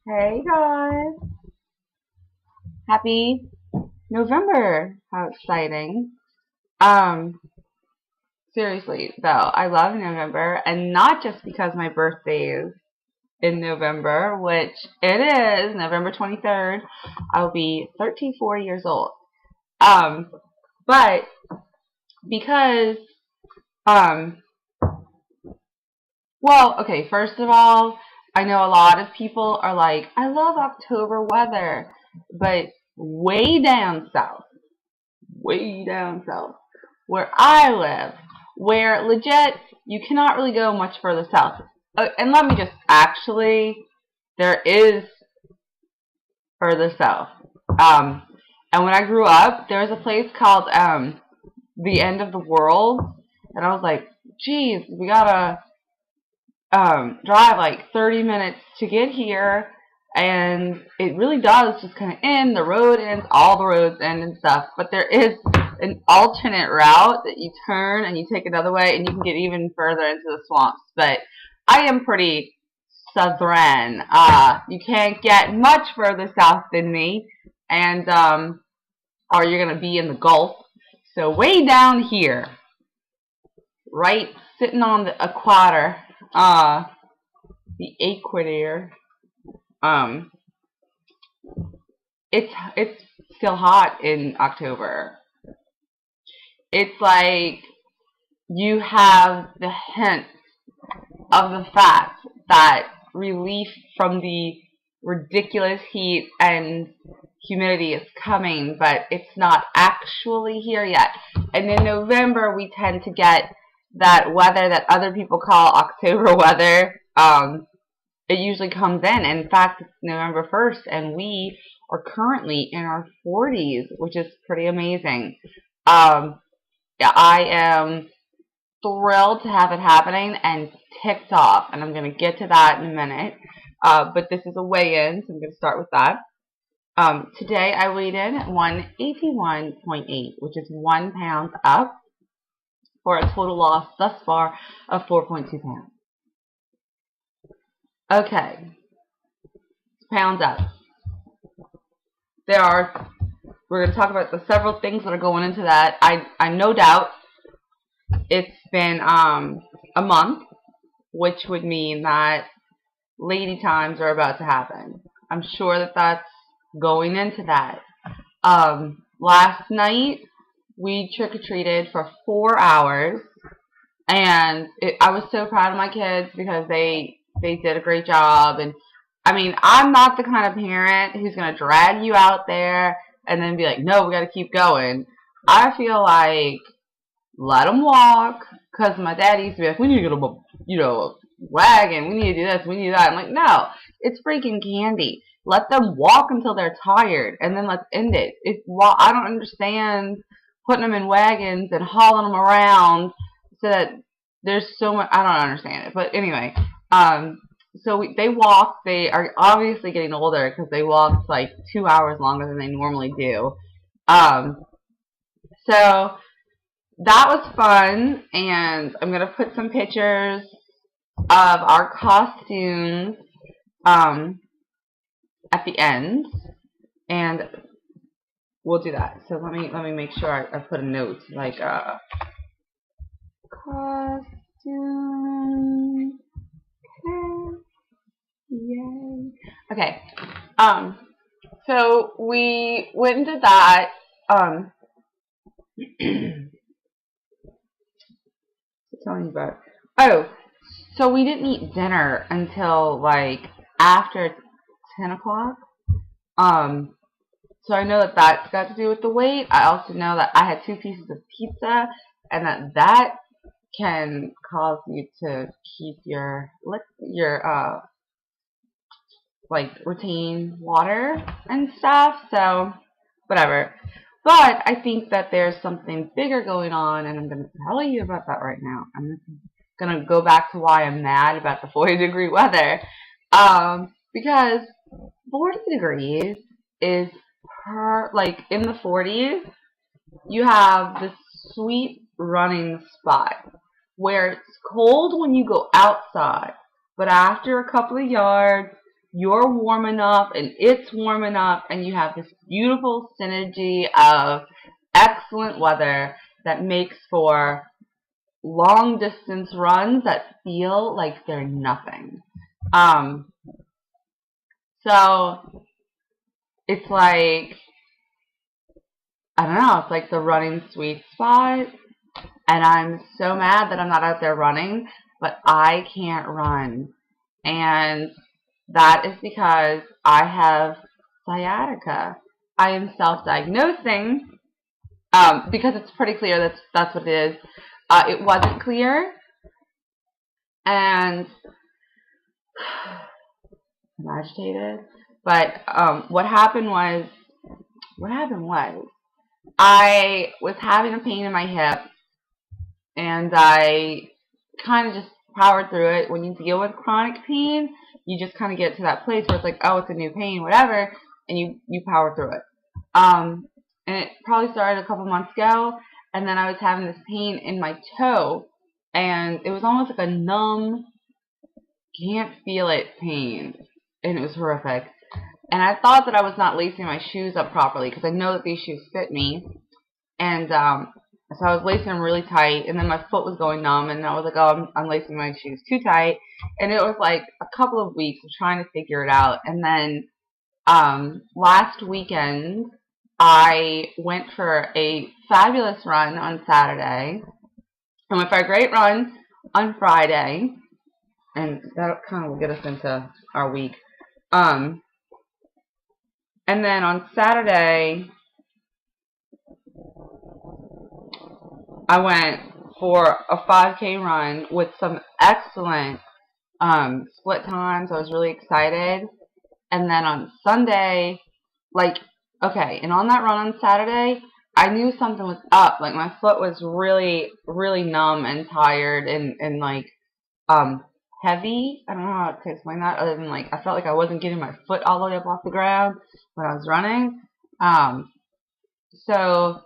Hey guys, happy November. How exciting. Um, Seriously though, I love November and not just because my birthday is in November, which it is, November 23rd. I'll be 34 years old. Um, but because, um, well, okay, first of all, I know a lot of people are like, I love October weather, but way down south, where I live, where legit you cannot really go much further south. And let me just actually, there is further south. Um, and when I grew up, there was a place called the End of the World, and I was like, geez, we gotta drive like 30 minutes to get here, and it really does just kind of end. The road ends, all the roads end and stuff, but there is an alternate route that you turn and you take another way, and you can get even further into the swamps. But I am pretty southern. You can't get much further south than me, and or you're gonna be in the Gulf. So way down here, right, sitting on the equator, the equator. Um, it's still hot in October. It's like you have the hint of the fact that relief from the ridiculous heat and humidity is coming, but it's not actually here yet. And in November, we tend to get that weather that other people call October weather. It usually comes in. In fact, it's November 1st, and we are currently in our 40s, which is pretty amazing. Yeah, I am thrilled to have it happening and ticked off, and I'm going to get to that in a minute. But this is a weigh-in, so I'm going to start with that. Today I weighed in at 181.8, which is 1 pound up, for a total loss thus far of 4.2 pounds. Okay, pounds up. We're going to talk about the several things that are going into that. I no doubt it's been a month, which would mean that lady times are about to happen. I'm sure that that's going into that. Last night we trick-or-treated for 4 hours, and I was so proud of my kids because they did a great job. And I mean, I'm not the kind of parent who's gonna drag you out there and then be like, no, we gotta keep going. I feel like let them walk, because my dad used to be like, we need to get a wagon, we need to do this, we need to do that. I'm like, no, it's freaking candy. Let them walk until they're tired, and then let's end it. I don't understand putting them in wagons and hauling them around so that there's so much. I don't understand it, but anyway, they walk. They are obviously getting older because they walked like 2 hours longer than they normally do. Um, so that was fun, and I'm gonna put some pictures of our costumes at the end, and we'll do that. So let me make sure I put a note like costume. Okay. Yay. Okay. So we went and did that. Telling you about. Oh, so we didn't eat dinner until like after 10 o'clock. So I know that that's got to do with the weight. I also know that I had 2 pieces of pizza, and that can cause you to keep your like retain water and stuff. So whatever. But I think that there's something bigger going on, and I'm going to tell you about that right now. I'm going to go back to why I'm mad about the 40-degree weather. Because 40 degrees is like in the 40s, you have this sweet running spot where it's cold when you go outside, but after a couple of yards, you're warm enough and it's warm enough and you have this beautiful synergy of excellent weather that makes for long distance runs that feel like they're nothing. So it's like, I don't know, it's like the running sweet spot. And I'm so mad that I'm not out there running, but I can't run. And that is because I have sciatica. I am self-diagnosing because it's pretty clear that's what it is. It wasn't clear, and I'm agitated. But what happened was I was having a pain in my hip, and I kind of just powered through it. When you deal with chronic pain, you just kind of get to that place where it's like, oh, it's a new pain, whatever, and you power through it. And it probably started a couple months ago, and then I was having this pain in my toe, and it was almost like a numb, can't feel it pain, and it was horrific. And I thought that I was not lacing my shoes up properly, because I know that these shoes fit me, and so I was lacing them really tight, and then my foot was going numb, and I was like, oh, I'm lacing my shoes too tight, and it was like a couple of weeks of trying to figure it out. And then last weekend, I went for a fabulous run on Saturday. I went for a great run on Friday, and that kind of will get us into our week. And then on Saturday, I went for a 5K run with some excellent split times. I was really excited. And then on Sunday, and on that run on Saturday, I knew something was up. Like, my foot was really, really numb and tired and like, heavy. I don't know how to explain that, other than, like, I felt like I wasn't getting my foot all the way up off the ground when I was running. So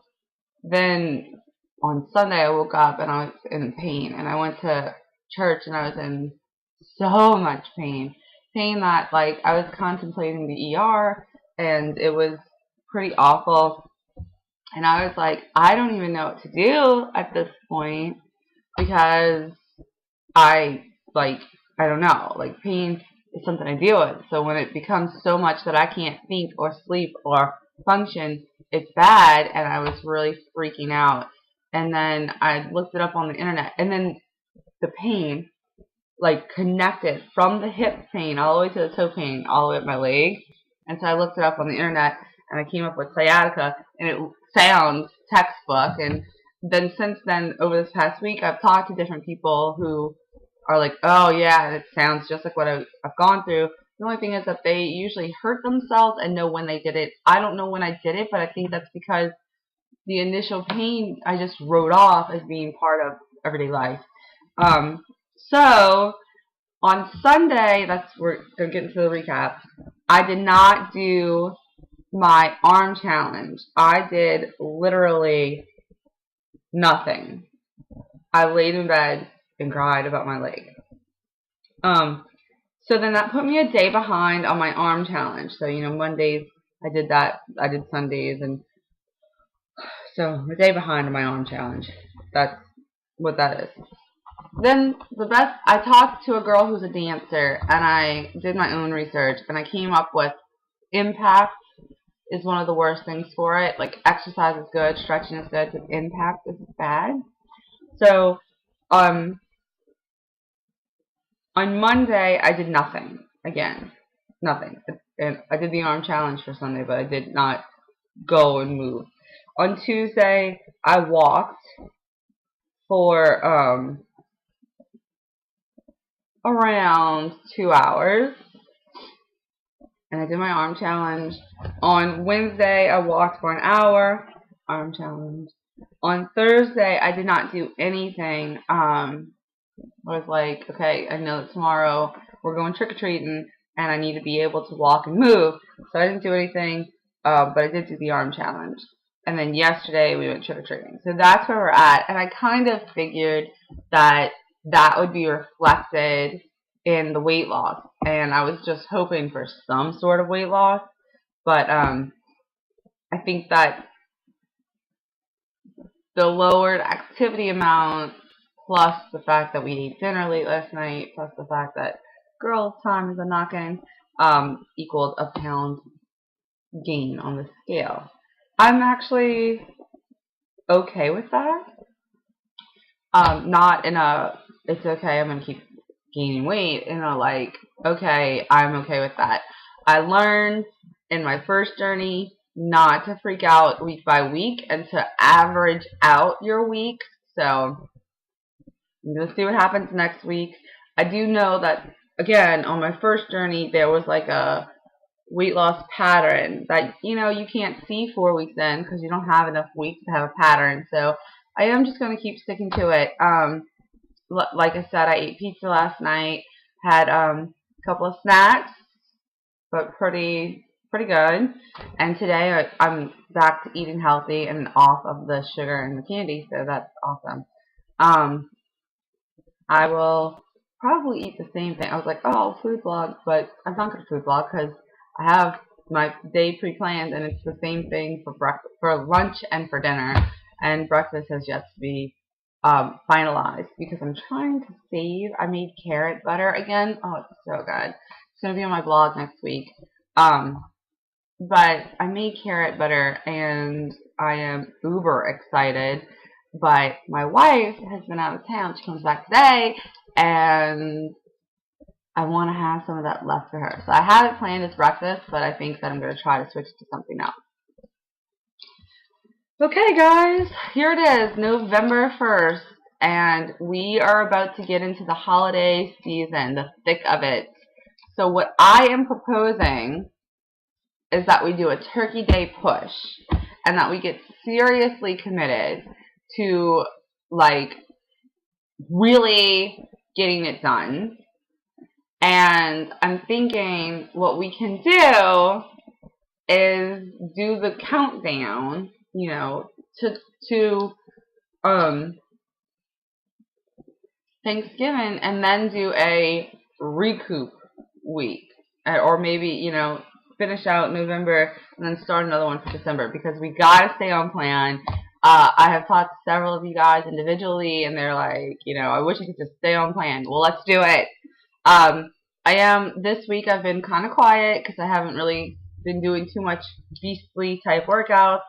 then on Sunday, I woke up and I was in pain, and I went to church and I was in so much pain. Pain that, like, I was contemplating the ER, and it was pretty awful. And I was like, I don't even know what to do at this point, because I don't know, like, pain is something I deal with. So when it becomes so much that I can't think or sleep or function, it's bad, and I was really freaking out. And then I looked it up on the internet, and then the pain, like, connected from the hip pain all the way to the toe pain, all the way up my leg. And so I looked it up on the internet, and I came up with sciatica, and it sounds textbook. And then since then, over this past week, I've talked to different people who are like, oh yeah, it sounds just like what I've gone through. The only thing is that they usually hurt themselves and know when they did it. I don't know when I did it, but I think that's because the initial pain I just wrote off as being part of everyday life. So on Sunday, we're going to get into the recap. I did not do my arm challenge. I did literally nothing. I laid in bed and cried about my leg. So then that put me a day behind on my arm challenge. So, Mondays I did that. I did Sundays, and so a day behind on my arm challenge. That's what that is. Then I talked to a girl who's a dancer, and I did my own research, and I came up with impact is one of the worst things for it. Like, exercise is good, stretching is good, but impact is bad. So, on Monday, I did nothing. Again, nothing. And I did the arm challenge for Sunday, but I did not go and move. On Tuesday, I walked for around 2 hours, and I did my arm challenge. On Wednesday, I walked for an hour, arm challenge. On Thursday, I did not do anything. I was like, okay, I know that tomorrow we're going trick-or-treating, and I need to be able to walk and move. So I didn't do anything, but I did do the arm challenge. And then yesterday, we went trick-or-treating. So that's where we're at. And I kind of figured that would be reflected in the weight loss. and I was just hoping for some sort of weight loss. But I think that the lowered activity amount, plus the fact that we ate dinner late last night, plus the fact that girls' time is a knocking, equaled a pound gain on the scale. I'm actually okay with that. Not in a, it's okay, I'm going to keep gaining weight, in a like, okay, I'm okay with that. I learned in my first journey not to freak out week by week and to average out your week. So I'm going to see what happens next week. I do know that, again, on my first journey, there was like a weight loss pattern that, you can't see 4 weeks in because you don't have enough weeks to have a pattern. So I am just going to keep sticking to it. Like I said, I ate pizza last night, had a couple of snacks, but pretty good. And today I'm back to eating healthy and off of the sugar and the candy, so that's awesome. I will probably eat the same thing. I was like, oh, food blog, but I'm not going to food blog because I have my day pre-planned, and it's the same thing for breakfast, for lunch, and for dinner. And breakfast has yet to be finalized because I'm trying to save. I made carrot butter again. Oh, it's so good. It's going to be on my blog next week. But I made carrot butter, and I am uber excited. But my wife has been out of town. She comes back today, and I want to have some of that left for her. So I have it planned as breakfast, but I think that I'm going to try to switch to something else. Okay, guys, here it is, November 1st, and we are about to get into the holiday season, the thick of it. So what I am proposing is that we do a Turkey Day push, and that we get seriously committed to, like, really getting it done. And I'm thinking what we can do is do the countdown, to Thanksgiving, and then do a recoup week, or maybe finish out November and then start another one for December, because we gotta stay on plan. I have talked to several of you guys individually, and they're like, I wish I could just stay on plan. Well, let's do it. This week I've been kind of quiet because I haven't really been doing too much beastly type workouts.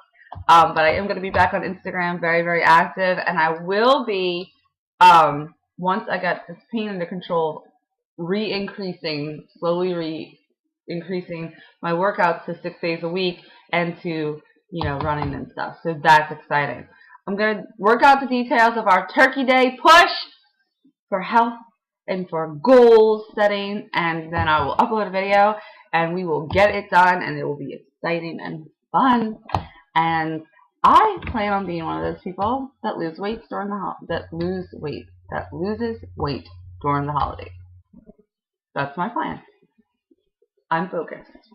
But I am going to be back on Instagram, very, very active, and I will be, once I get this pain under control, slowly re-increasing my workouts to 6 days a week, and to, running and stuff. So that's exciting. I'm going to work out the details of our Turkey Day push for health and for goal setting, and then I will upload a video, and we will get it done, and it will be exciting and fun. And I plan on being one of those people that loses weight during the holidays. That's my plan. I'm focused.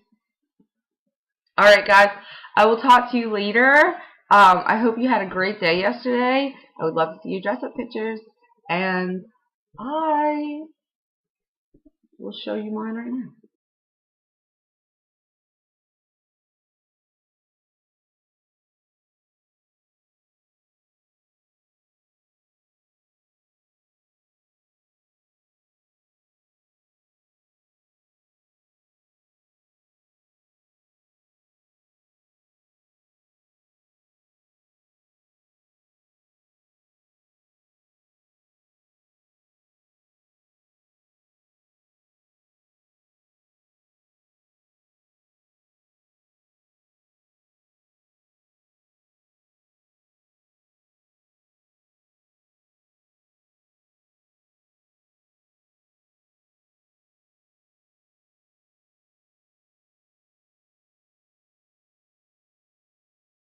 Alright, guys, I will talk to you later. I hope you had a great day yesterday. I would love to see your dress-up pictures, and I will show you mine right now.